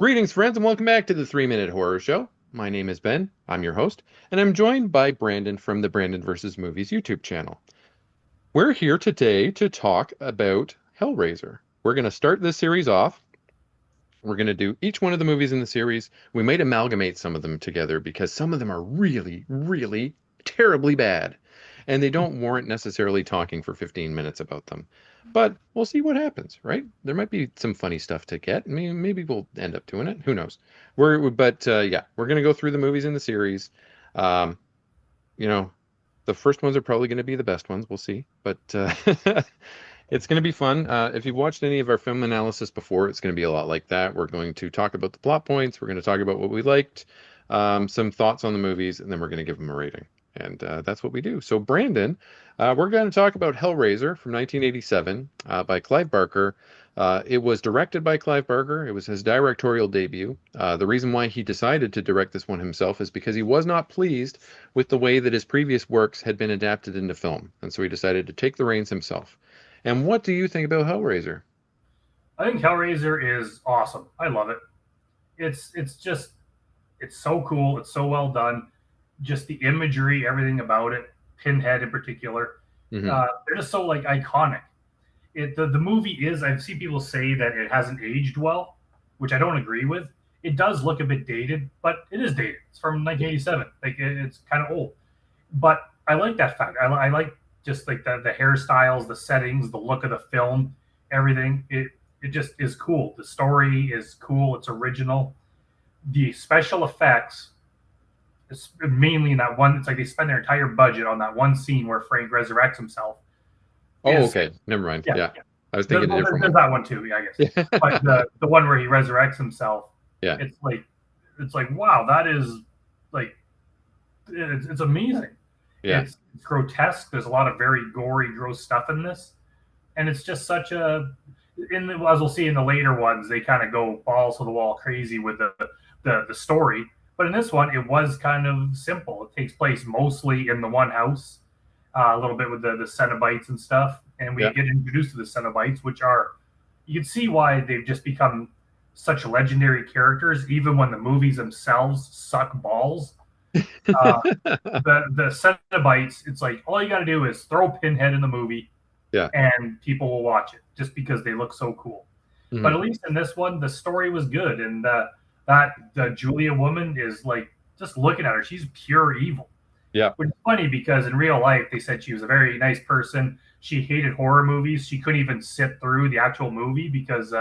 Greetings, friends, and welcome back to the 3 Minute Horror Show. My name is Ben, I'm your host, and I'm joined by Brandon from the Brandon vs. Movies YouTube channel. We're here today to talk about Hellraiser. We're going to start this series off. We're going to do each one of the movies in the series. We might amalgamate some of them together because some of them are really, really terribly bad, and they don't warrant necessarily talking for 15 minutes about them. But we'll see what happens, right? There might be some funny stuff to get. Maybe we'll end up doing it. Who knows? Yeah, we're gonna go through the movies in the series. Um, you know, the first ones are probably going to be the best ones. We'll see, but it's going to be fun. If you've watched any of our film analysis before, it's going to be a lot like that. We're going to talk about the plot points. We're going to talk about what we liked, some thoughts on the movies, and then we're going to give them a rating. And that's what we do. So, Brandon, we're going to talk about Hellraiser from 1987 by Clive Barker. It was directed by Clive Barker. It was his directorial debut. The reason why he decided to direct this one himself is because he was not pleased with the way that his previous works had been adapted into film. And so he decided to take the reins himself. And what do you think about Hellraiser? I think Hellraiser is awesome. I love it. It's so cool. It's so well done. Just the imagery, everything about it. Pinhead in particular, Hmm. they're just so like iconic. The movie is. I've seen people say that it hasn't aged well, which I don't agree with. It does look a bit dated, but it is dated. It's from 1987. Like it's kind of old, but I like that fact. I like just like the hairstyles, the settings, the look of the film, everything. It just is cool. The story is cool. It's original. The special effects, is mainly in that one. It's like they spend their entire budget on that one scene where Frank resurrects himself. Oh, Is okay. Never mind. Yeah, Yeah. yeah. I was thinking a different There's one. that one too. Yeah, I guess. But Yeah. the one where he resurrects himself, Yeah. it's like it's like wow, that is like it's amazing. Yeah. It's grotesque. There's a lot of very gory, gross stuff in this, and it's just such a. As we'll see in the later ones, they kind of go balls to the wall crazy with the story. But in this one, it was kind of simple. It takes place mostly in the one house, a little bit with the cenobites and stuff, and we Yeah. get introduced to the cenobites, which are you can see why they've just become such legendary characters, even when the movies themselves suck balls. Uh, the Cenobites, it's like all you got to do is throw Pinhead in the movie, Yeah. and people will watch it just because they look so cool. But Hmm. at least in this one, the story was good, and that the Julia woman is like just looking at her, she's pure evil. Yeah. Which is funny because in real life, they said she was a very nice person. She hated horror movies. She couldn't even sit through the actual movie because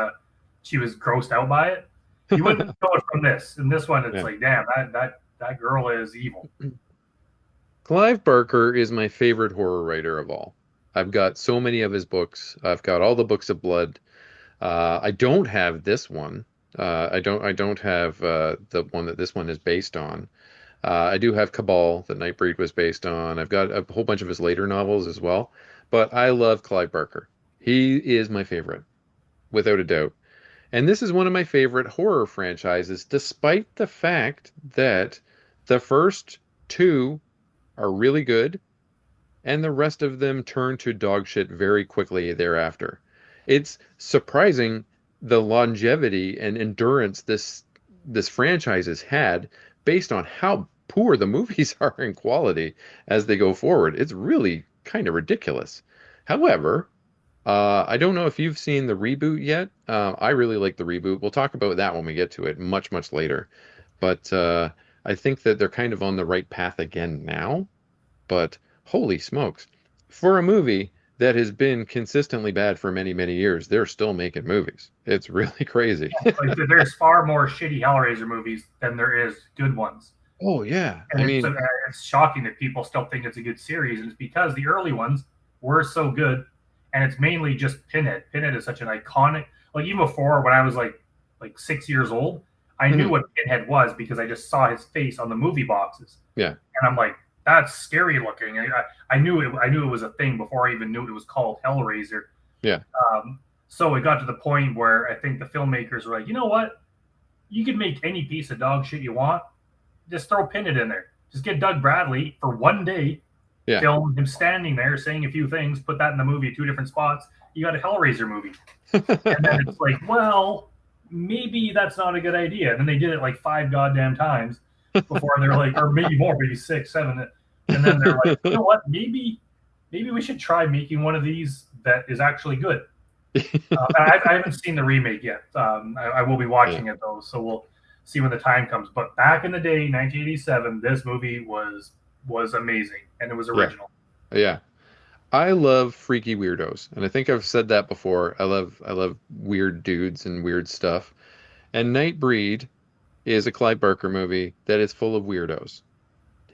she was grossed out by it. You wouldn't know it from this. In this one, it's Yeah. like, damn, that girl is evil. Clive Barker is my favorite horror writer of all. I've got so many of his books. I've got all the books of blood. I don't have this one. I don't have the one that this one is based on. I do have Cabal that Nightbreed was based on. I've got a whole bunch of his later novels as well. But I love Clive Barker. He is my favorite, without a doubt. And this is one of my favorite horror franchises, despite the fact that the first two are really good and the rest of them turn to dog shit very quickly thereafter. It's surprising the longevity and endurance this franchise has had based on how poor the movies are in quality as they go forward. It's really kind of ridiculous. However, I don't know if you've seen the reboot yet. I really like the reboot. We'll talk about that when we get to it much, much later. But I think that they're kind of on the right path again now. But holy smokes, for a movie that has been consistently bad for many, many years, they're still making movies. It's really crazy. Like there's far more shitty Hellraiser movies than there is good ones. Oh yeah. And it's shocking that people still think it's a good series, and it's because the early ones were so good, and it's mainly just Pinhead. Pinhead is such an iconic. Like even before, when I was like 6 years old, I knew Mhm. what Pinhead was because I just saw his face on the movie boxes, Yeah. and I'm like, that's scary looking. I knew it. I knew it was a thing before I even knew it was called Hellraiser. Yeah. Um, so it got to the point where I think the filmmakers were like, you know what? You can make any piece of dog shit you want. Just throw Pinhead in there. Just get Doug Bradley for one day, Yeah. film him standing there saying a few things, put that in the movie at two different spots. You got a Hellraiser movie. And then it's like, well, maybe that's not a good idea. And then they did it like 5 goddamn times before they're like, or maybe more, maybe 6, 7, and then they're like, you know what? Maybe we should try making one of these that is actually good. I haven't seen the remake yet. I will be Yeah, watching it though, so we'll see when the time comes. But back in the day, 1987, this movie was amazing and it was yeah, original. yeah. I love freaky weirdos, and I think I've said that before. I love weird dudes and weird stuff. And Nightbreed is a Clive Barker movie that is full of weirdos.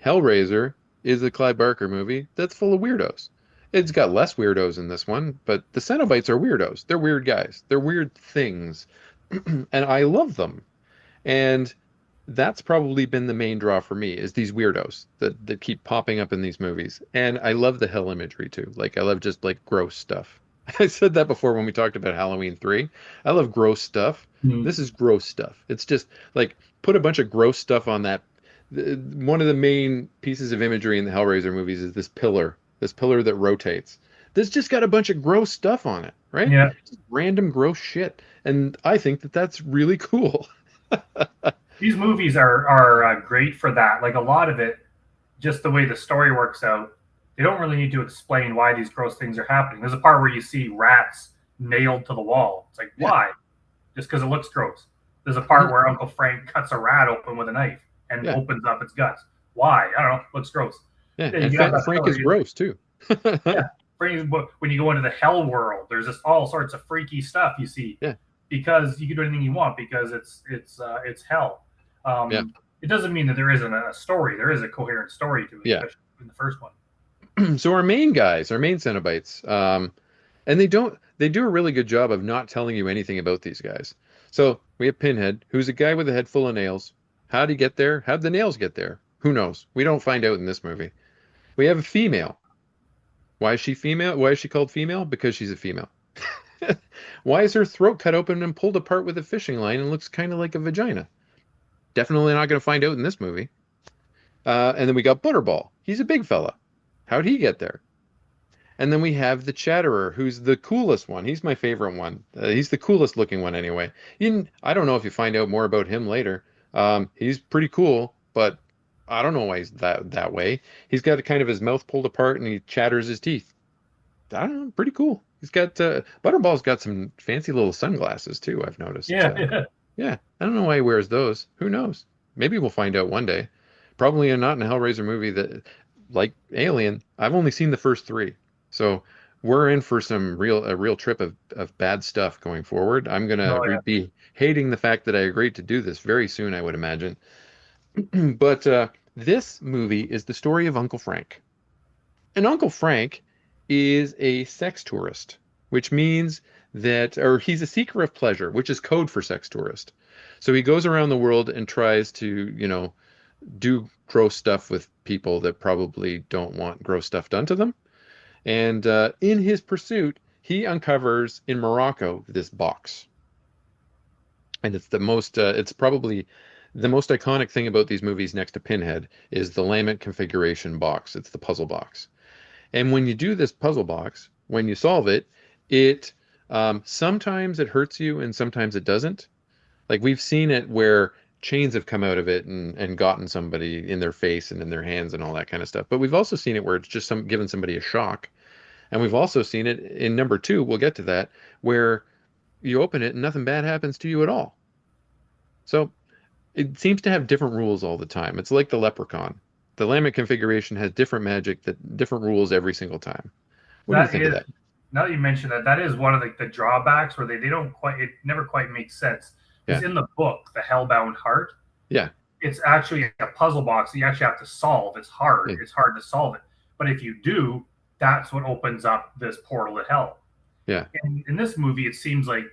Hellraiser is a Clive Barker movie that's full of weirdos. It's got less weirdos in this one, but the cenobites are weirdos. They're weird guys. They're weird things, and I love them. And that's probably been the main draw for me is these weirdos that keep popping up in these movies. And I love the hell imagery too. Like I love just like gross stuff. I said that before when we talked about Halloween 3. I love gross stuff. Mm. This is gross stuff. It's just like put a bunch of gross stuff on that. One of the main pieces of imagery in the Hellraiser movies is this pillar that rotates. This just got a bunch of gross stuff on it, right? Yeah, Just random gross shit. And I think that that's really cool. these movies are great for that. Like a lot of it, just the way the story works out, they don't really need to explain why these gross things are happening. There's a part where you see rats nailed to the wall. It's like, Yeah. why? Just because it looks gross. There's a Mhm. part where Uncle Frank cuts a rat open with a knife and Yeah. opens up its guts. Why? I don't know. Looks gross. Yeah, Then and you have that Frank is pillar. gross too. Yeah. When you go into the hell world, there's just all sorts of freaky stuff you see Yeah, because you can do anything you want because it's hell. yeah, It doesn't mean that there isn't a story. There is a coherent story to it, yeah. especially in the first one. So our main guys, our main Cenobites, and they do a really good job of not telling you anything about these guys. So we have Pinhead, who's a guy with a head full of nails. How'd he get there? How'd the nails get there? Who knows? We don't find out in this movie. We have a female. Why is she female? Why is she called female? Because she's a female. Why is her throat cut open and pulled apart with a fishing line and looks kind of like a vagina? Definitely not going to find out in this movie. And then we got Butterball. He's a big fella. How'd he get there? And then we have the Chatterer, who's the coolest one. He's my favorite one. He's the coolest looking one anyway. I don't know if you find out more about him later. He's pretty cool, but I don't know why he's that way. He's got kind of his mouth pulled apart and he chatters his teeth. I don't know, pretty cool. He's got Butterball's got some fancy little sunglasses too, I've noticed. Yeah, yeah. Yeah, I don't know why he wears those. Who knows? Maybe we'll find out one day. Probably not in a Hellraiser movie that, like Alien, I've only seen the first three. So we're in for a real trip of bad stuff going forward. I'm gonna Oh yeah. be hating the fact that I agreed to do this very soon, I would imagine. But this movie is the story of Uncle Frank. And Uncle Frank is a sex tourist, which means that, or he's a seeker of pleasure, which is code for sex tourist. So he goes around the world and tries to, do gross stuff with people that probably don't want gross stuff done to them. And in his pursuit, he uncovers in Morocco this box. And it's probably the most iconic thing about these movies next to Pinhead is the Lament configuration box. It's the puzzle box. And when you do this puzzle box, when you solve it, it sometimes it hurts you and sometimes it doesn't. Like we've seen it where chains have come out of it and gotten somebody in their face and in their hands and all that kind of stuff. But we've also seen it where it's just giving somebody a shock. And we've also seen it in number two, we'll get to that, where you open it and nothing bad happens to you at all. So it seems to have different rules all the time. It's like the leprechaun. The Lament configuration has different magic, different rules every single time. What do you That think of is that? now that you mention that, that is one of the drawbacks where they don't quite it never quite makes sense. Yeah. Because in the book, The Hellbound Heart, Yeah. it's actually a puzzle box that you actually have to solve. It's hard. Yeah. It's hard to solve it. But if you do, that's what opens up this portal to hell. Yeah. In this movie, it seems like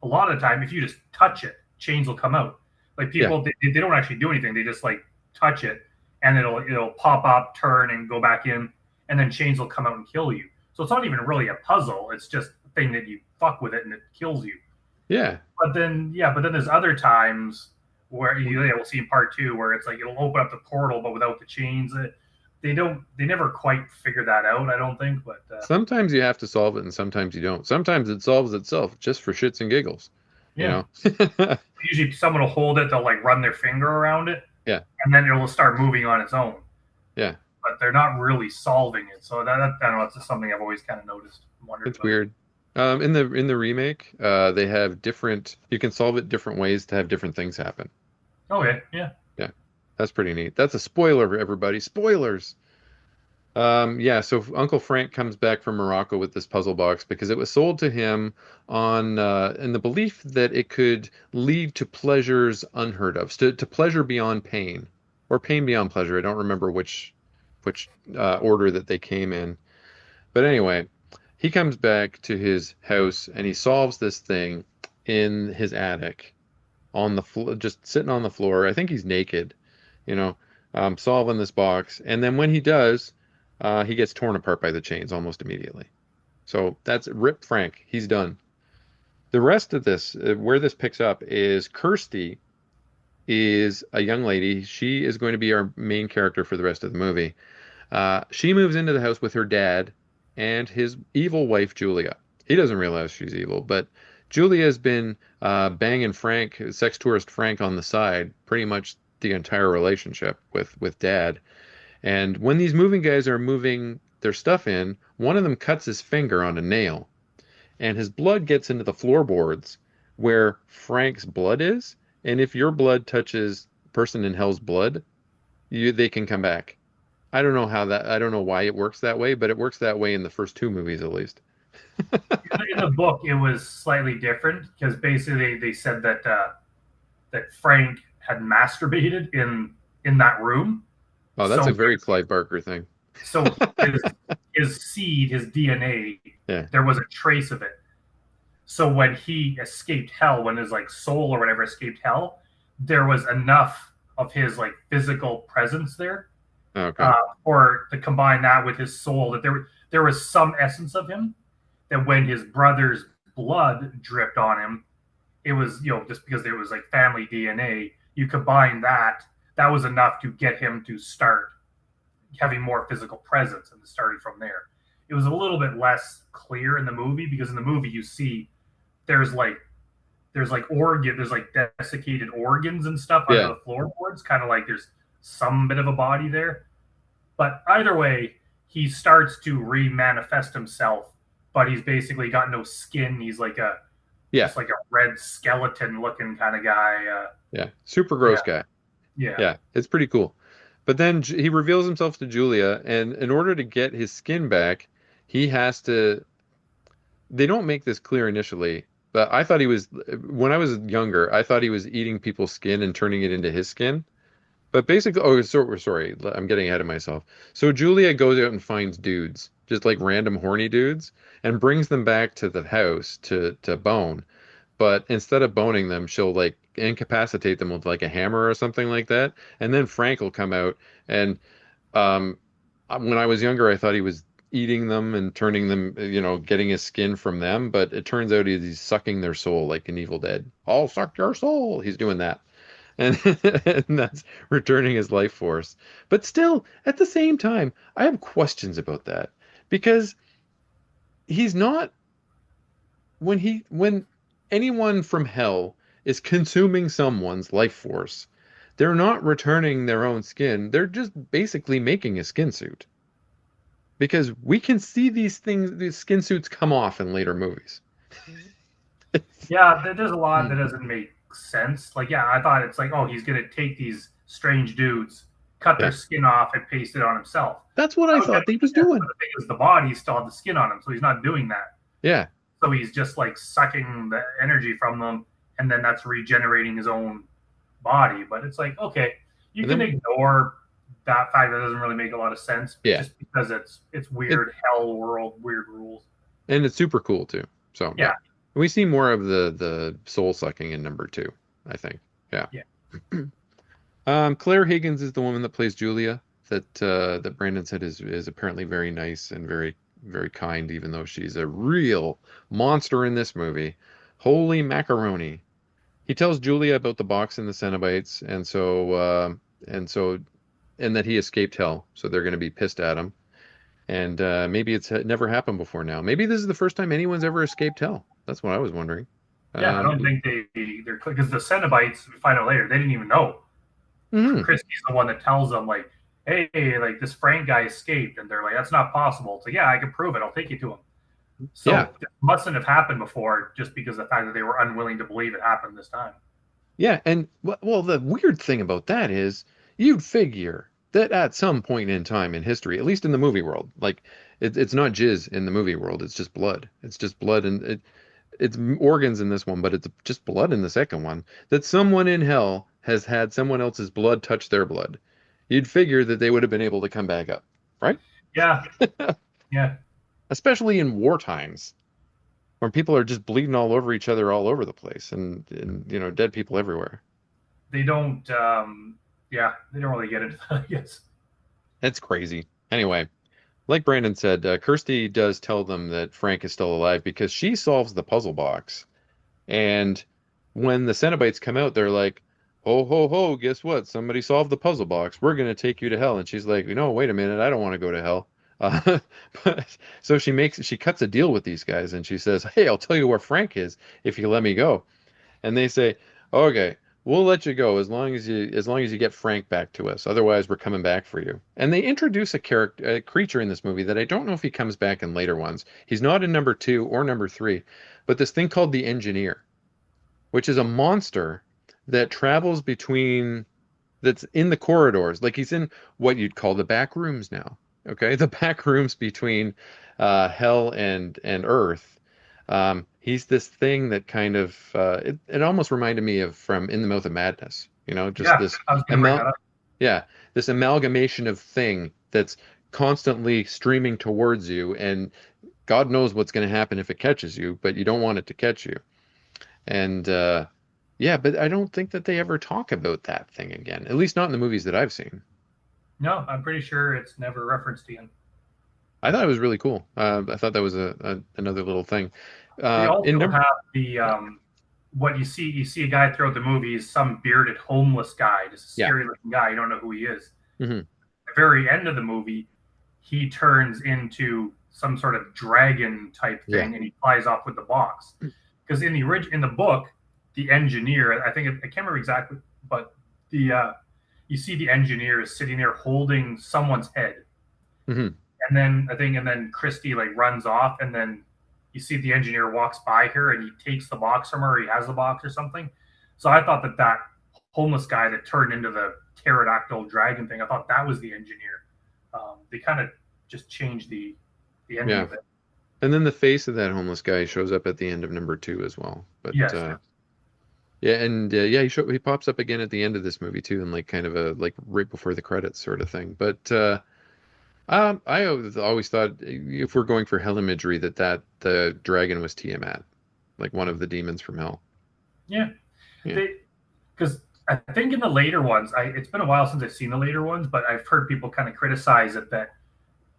a lot of the time, if you just touch it, chains will come out. Like Yeah. people, they don't actually do anything. They just like touch it, and it'll pop up, turn, and go back in, and then chains will come out and kill you. So it's not even really a puzzle. It's just a thing that you fuck with it and it kills you. Yeah. But then there's other times where we'll see in part two where it's like it'll open up the portal, but without the chains. They never quite figure that out. I don't think, but Sometimes you have to solve it and sometimes you don't. Sometimes it solves itself just for shits and giggles. you Yeah. know? Usually someone will hold it, they'll like run their finger around it, Yeah, and then it will start moving on its own. yeah. But they're not really solving it. So I don't know. It's just something I've always kind of noticed, wondered It's about. weird. In the remake, they have different. You can solve it different ways to have different things happen. Okay, yeah. Yeah, that's pretty neat. That's a spoiler, everybody. Spoilers. Yeah, so Uncle Frank comes back from Morocco with this puzzle box because it was sold to him on in the belief that it could lead to pleasures unheard of, to pleasure beyond pain, or pain beyond pleasure. I don't remember which order that they came in. But anyway, he comes back to his house and he solves this thing in his attic on the floor, just sitting on the floor. I think he's naked, you know, solving this box. And then when he does, he gets torn apart by the chains almost immediately. So that's Rip Frank. He's done. The rest of this, where this picks up, is Kirsty is a young lady. She is going to be our main character for the rest of the movie. She moves into the house with her dad and his evil wife, Julia. He doesn't realize she's evil, but Julia has been banging Frank, sex tourist Frank, on the side pretty much the entire relationship with dad. And when these moving guys are moving their stuff in, one of them cuts his finger on a nail, and his blood gets into the floorboards where Frank's blood is. And if your blood touches person in hell's blood, they can come back. I don't know why it works that way, but it works that way in the first two movies at least. In the book, it was slightly different because basically they said that that Frank had masturbated in that room. Oh, that's So a very Clive Barker thing. so his seed, his DNA, Yeah. there was a trace of it. So when he escaped hell, when his like soul or whatever escaped hell, there was enough of his like physical presence there Okay. or to combine that with his soul that there was some essence of him that when his brother's blood dripped on him, it was just because there was like family DNA. You combine that, that was enough to get him to start having more physical presence and starting from there. It was a little bit less clear in the movie because in the movie you see there's like there's like desiccated organs and stuff under Yeah. the floorboards, kind of like there's some bit of a body there. But either way, he starts to re-manifest himself, but he's basically got no skin. He's like a Yeah. just like a red skeleton looking kind of guy. Yeah. Super Yeah, gross guy. yeah, Yeah. It's pretty cool. But then he reveals himself to Julia, and in order to get his skin back, he has to. They don't make this clear initially, but I thought he was, when I was younger, I thought he was eating people's skin and turning it into his skin. But basically, oh, sorry, I'm getting ahead of myself. So Julia goes out and finds dudes, just like random horny dudes, and brings them back to the house to bone. But instead of boning them, she'll like incapacitate them with like a hammer or something like that. And then Frank will come out and um, when I was younger, I thought he was eating them and turning them, getting his skin from them. But it turns out he's sucking their soul like an Evil Dead. I'll suck your soul. He's doing that. And, and that's returning his life force. But still, at the same time, I have questions about that because he's not when anyone from hell is consuming someone's life force, they're not returning their own skin. They're just basically making a skin suit. Because we can see these skin suits come off in later movies. yeah. There's a lot that doesn't make sense. Like, yeah, I thought it's like, oh, he's gonna take these strange dudes, cut their Yeah, skin off, and paste it on himself. that's what I Okay, thought he was yeah, but doing. the thing is, the body still has the skin on him, so he's not doing that. Yeah, So he's just like sucking the energy from them, and then that's regenerating his own body. But it's like, okay, you and can then ignore that fact that doesn't really make a lot of sense yeah, just because it's it weird hell world, weird rules. and it's super cool too. So yeah, Yeah, we see more of the soul sucking in number two, I think. Yeah. yeah. Claire Higgins is the woman that plays Julia. That Brandon said is apparently very nice and very kind, even though she's a real monster in this movie. Holy macaroni! He tells Julia about the box and the Cenobites, and so and that he escaped hell, so they're going to be pissed at him. And maybe it's never happened before now. Maybe this is the first time anyone's ever escaped hell. That's what I was wondering. Yeah, I don't think they're because the Cenobites, we find out later, they didn't even know. Mhm. Christie's the one that tells them like, "Hey, like this Frank guy escaped," and they're like, "That's not possible." It's like, "Yeah, I can prove it. I'll take you to him." Yeah. So it mustn't have happened before, just because of the fact that they were unwilling to believe it happened this time. Yeah, and well, the weird thing about that is you'd figure that at some point in time in history, at least in the movie world, like it's not jizz in the movie world, it's just blood. It's just blood and it's organs in this one, but it's just blood in the second one. That someone in hell has had someone else's blood touch their blood. You'd figure that they would have been able to come back up, right? Yeah, yeah. Especially in war times when people are just bleeding all over each other all over the place and dead people everywhere. They don't. Yeah, they don't really get into that, I guess. It's crazy. Anyway, like Brandon said, Kirsty does tell them that Frank is still alive because she solves the puzzle box. And when the Cenobites come out, they're like, "Ho, ho, ho, guess what? Somebody solved the puzzle box. We're going to take you to hell." And she's like, "No, wait a minute. I don't want to go to hell." Uh, but so she cuts a deal with these guys and she says, "Hey, I'll tell you where Frank is if you let me go." And they say, "Okay, we'll let you go as long as you get Frank back to us. Otherwise, we're coming back for you." And they introduce a creature in this movie that I don't know if he comes back in later ones. He's not in number 2 or number 3, but this thing called the Engineer, which is a monster that travels between that's in the corridors. Like he's in what you'd call the back rooms now. Okay, the back rooms between hell and earth. He's this thing that kind of it almost reminded me of from In the Mouth of Madness. Just Yeah, this I was going to bring that amal up. yeah, this amalgamation of thing that's constantly streaming towards you, and God knows what's going to happen if it catches you, but you don't want it to catch you. And yeah, but I don't think that they ever talk about that thing again, at least not in the movies that I've seen. No, I'm pretty sure it's never referenced again. I thought it was really cool. I thought that was another little thing. They In also number, have the what you see a guy throughout the movie is some bearded homeless guy, just a yeah, scary looking guy. You don't know who he is. hmm At the very end of the movie, he turns into some sort of dragon type yeah, thing, and he flies off with the box. Because in the book, the engineer, I think I can't remember exactly, but the you see the engineer is sitting there holding someone's head, hmm and then Christy like runs off, and then you see the engineer walks by her, and he takes the box from her. Or he has the box or something. So I thought that homeless guy that turned into the pterodactyl dragon thing, I thought that was the engineer. They kind of just changed the ending yeah. of it. And then the face of that homeless guy shows up at the end of number 2 as well. But Yes, yes. yeah, and yeah, he pops up again at the end of this movie too, in like kind of a like right before the credits sort of thing. But I always thought if we're going for hell imagery, that the dragon was Tiamat, like one of the demons from hell. Yeah, Yeah. they because I think in the later ones, it's been a while since I've seen the later ones, but I've heard people kind of criticize it that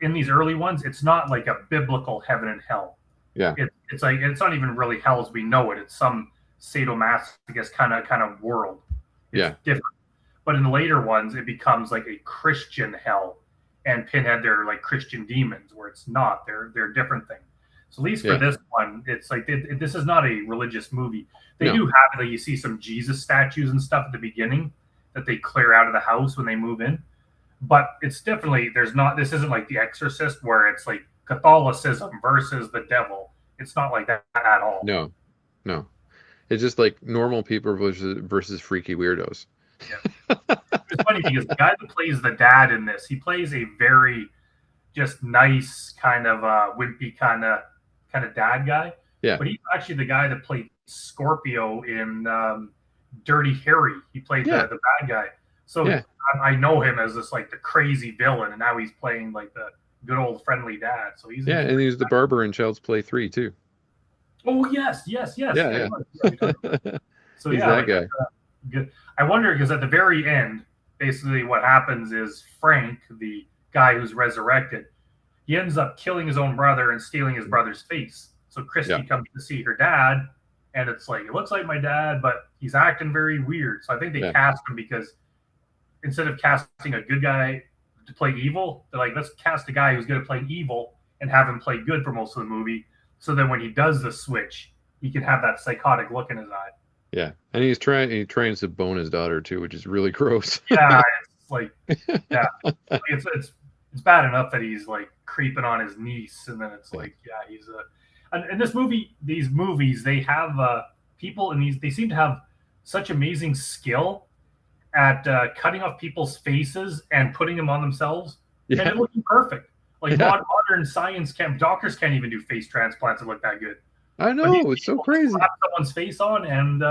in these early ones, it's not like a biblical heaven and hell. Yeah. It's like it's not even really hell as we know it. It's some sadomasochist kind of world. It's Yeah. different. But in the later ones, it becomes like a Christian hell, and Pinhead they're like Christian demons, where it's not. They're a different thing. So at least for Yeah. this one, it's like this is not a religious movie. They No. do have like you see some Jesus statues and stuff at the beginning that they clear out of the house when they move in, but it's definitely there's not. This isn't like The Exorcist where it's like Catholicism versus the devil. It's not like that at all. No. No. It's just like normal people versus freaky weirdos. Yeah. It's funny because the guy that plays the dad in this, he plays a very just nice kind of wimpy kind of dad guy, Yeah. but he's actually the guy that played Scorpio in Dirty Harry. He played Yeah. the bad guy, so Yeah. I know him as this like the crazy villain, and now he's playing like the good old friendly dad. So he's Yeah. a And he pretty. was the barber in Child's Play 3 too. Oh yes, yes, yes. Yeah, he Yeah. was. Yeah, we talked about Yeah. that. So He's yeah, that like guy. good. I wonder because at the very end, basically what happens is Frank, the guy who's resurrected, he ends up killing his own brother and stealing his brother's face. So Yeah. Christy comes to see her dad, and it's like it looks like my dad, but he's acting very weird. So I think they Yeah. cast him because instead of casting a good guy to play evil, they're like, let's cast a guy who's good at playing evil and have him play good for most of the movie. So then when he does the switch, he can have that psychotic look in his eye. Yeah, and he tries to bone his daughter too, which is really gross. Yeah, it's like yeah, it's bad enough that he's like creeping on his niece, and then it's Yeah, like yeah, he's a. And this movie, these movies, they have people, and these they seem to have such amazing skill at cutting off people's faces and putting them on themselves, and yeah, it looking perfect. Like yeah. modern science can't, doctors can't even do face transplants that look that good. I But these know, it's so people just crazy. slap someone's face on, and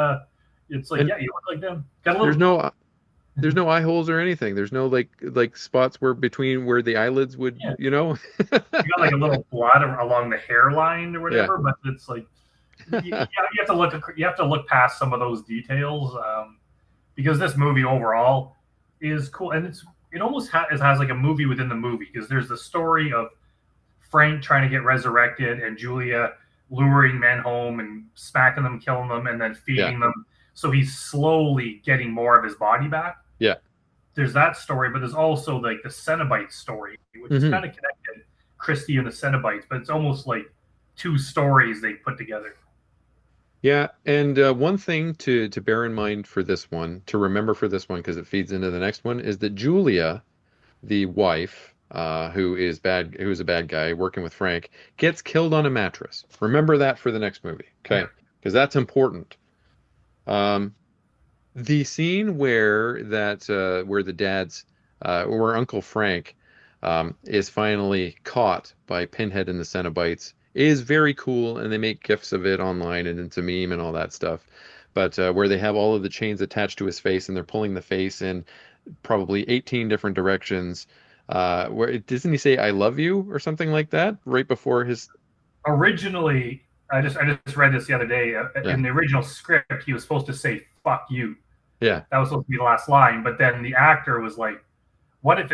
it's like, And yeah, you look like them. Got a there's little, no there's no eye holes or anything. There's no like spots where between where the eyelids would, yeah, you know? you got like a little blood along the hairline or Yeah. whatever, but it's like you have to look, you have to look past some of those details because this movie overall is cool, and it almost has like a movie within the movie because there's the story of Frank trying to get resurrected and Julia luring men home and smacking them, killing them, and then Yeah. feeding them. So he's slowly getting more of his body back. Yeah. There's that story, but there's also like the Cenobites story, which is Hmm. kind of connected, Christie and the Cenobites, but it's almost like two stories they put together. Yeah, and one thing to bear in mind for this one, to remember for this one, because it feeds into the next one, is that Julia, the wife, who is a bad guy working with Frank, gets killed on a mattress. Remember that for the next movie, Yeah. okay? Because that's important. Um, the scene where the dad's where Uncle Frank is finally caught by Pinhead and the Cenobites is very cool, and they make gifs of it online, and it's a meme and all that stuff. But where they have all of the chains attached to his face, and they're pulling the face in probably 18 different directions. Where doesn't he say "I love you" or something like that right before his? Originally, I just read this the other day. Yeah, In the original script, he was supposed to say "fuck you." yeah. That was supposed to be the last line, but then the actor was like, what if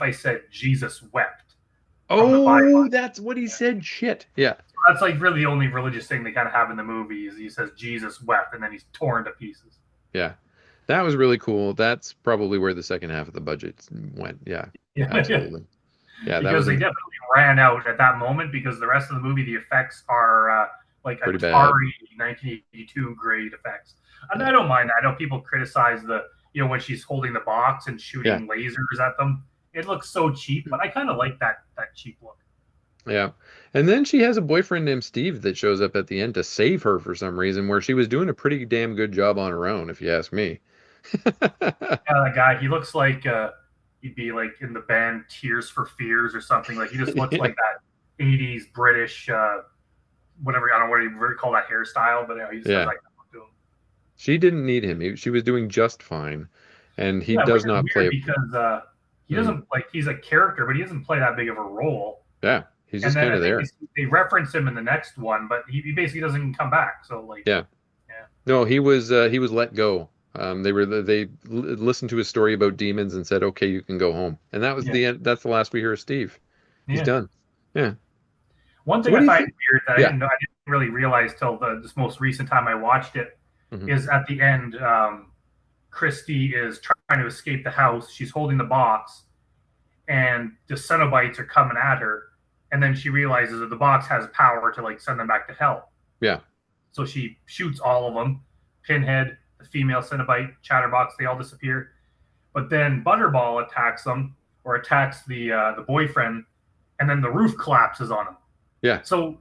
I said Jesus wept from the Bible? Oh, that's what he said. Shit. Yeah, That's like really the only religious thing they kind of have in the movie is he says Jesus wept and then he's torn to pieces. yeah. That was really cool. That's probably where the second half of the budget went. Yeah, Yeah. absolutely. Yeah, that Because was they definitely ran out at that moment because the rest of the movie, the effects are like pretty bad. Atari 1982 grade effects. And Yeah, I don't mind that. I know people criticize when she's holding the box and yeah, shooting lasers at them. It looks so cheap, but I kind of like that cheap look. yeah. And then she has a boyfriend named Steve that shows up at the end to save her for some reason, where she was doing a pretty damn good job on her own, if you ask me. Yeah, that guy, he looks like he'd be like in the band Tears for Fears or something. Like he just looks Yeah, like that 80s British whatever, I don't know what you call that hairstyle, but he just has yeah. like to him. She didn't need him. She was doing just fine, and he Yeah, which does is not weird play. because he Mm, doesn't like he's a character, but he doesn't play that big of a role. yeah, he's And just then kind I of think there. they reference him in the next one, but he basically doesn't come back. So like, Yeah. yeah, No, he was let go. Listened to his story about demons and said, "Okay, you can go home." And that was yeah, the end. That's the last we hear of Steve. He's yeah. done. Yeah. One So thing what I do you find think? weird that Yeah. I didn't really realize till this most recent time I watched it Hmm. is at the end. Christy is trying to escape the house. She's holding the box, and the Cenobites are coming at her. And then she realizes that the box has power to like send them back to hell. Yeah. So she shoots all of them. Pinhead, the female Cenobite, Chatterbox, they all disappear. But then Butterball attacks them or attacks the boyfriend, and then the roof collapses on him. Yeah. So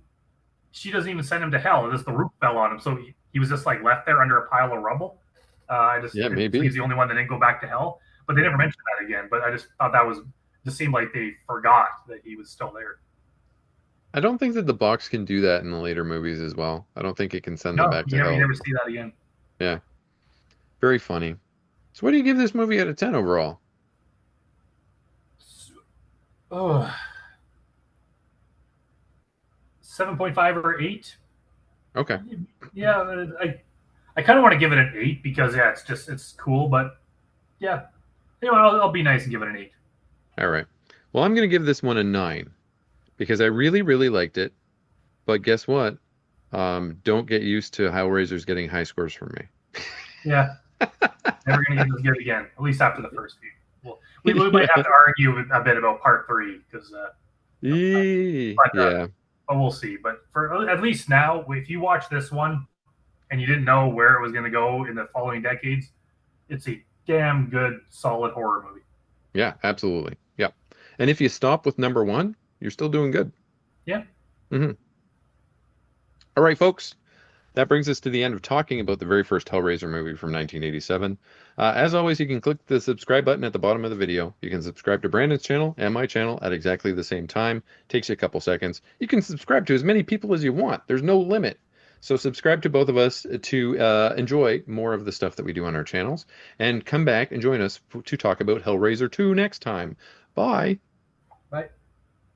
she doesn't even send him to hell. Just the roof fell on him, so he was just like left there under a pile of rubble. Yeah. So he's Maybe. the only one that didn't go back to hell. But they never mentioned that again. But I just thought that was just seemed like they forgot that he was still there. I don't think that the box can do that in the later movies as well. I don't think it can send them No, back to you hell. never see that again. Yeah. Very funny. So what do you give this movie out of 10 overall? Oh, 7.5 or 8. Okay. Yeah, I kind of want to give it an 8 because yeah, it's cool, but yeah, I'll be nice and give it an 8. All right. Well, I'm going to give this one a 9 because I really, really liked it. But guess what? Don't get used to Hellraisers getting high scores from me. Yeah, never gonna get this good again. At least after the first few. Well, we might have to argue a bit about part 3 because Yeah. but Yeah. but we'll see. But for at least now, if you watch this one and you didn't know where it was going to go in the following decades, it's a damn good, solid horror movie. Yeah, absolutely. Yeah. And if you stop with number one, you're still doing good. Yeah. Hmm. All right, folks. That brings us to the end of talking about the very first Hellraiser movie from 1987. As always, you can click the subscribe button at the bottom of the video. You can subscribe to Brandon's channel and my channel at exactly the same time. Takes you a couple seconds. You can subscribe to as many people as you want. There's no limit. So subscribe to both of us to enjoy more of the stuff that we do on our channels. And come back and join us to talk about Hellraiser 2 next time. Bye. Bye.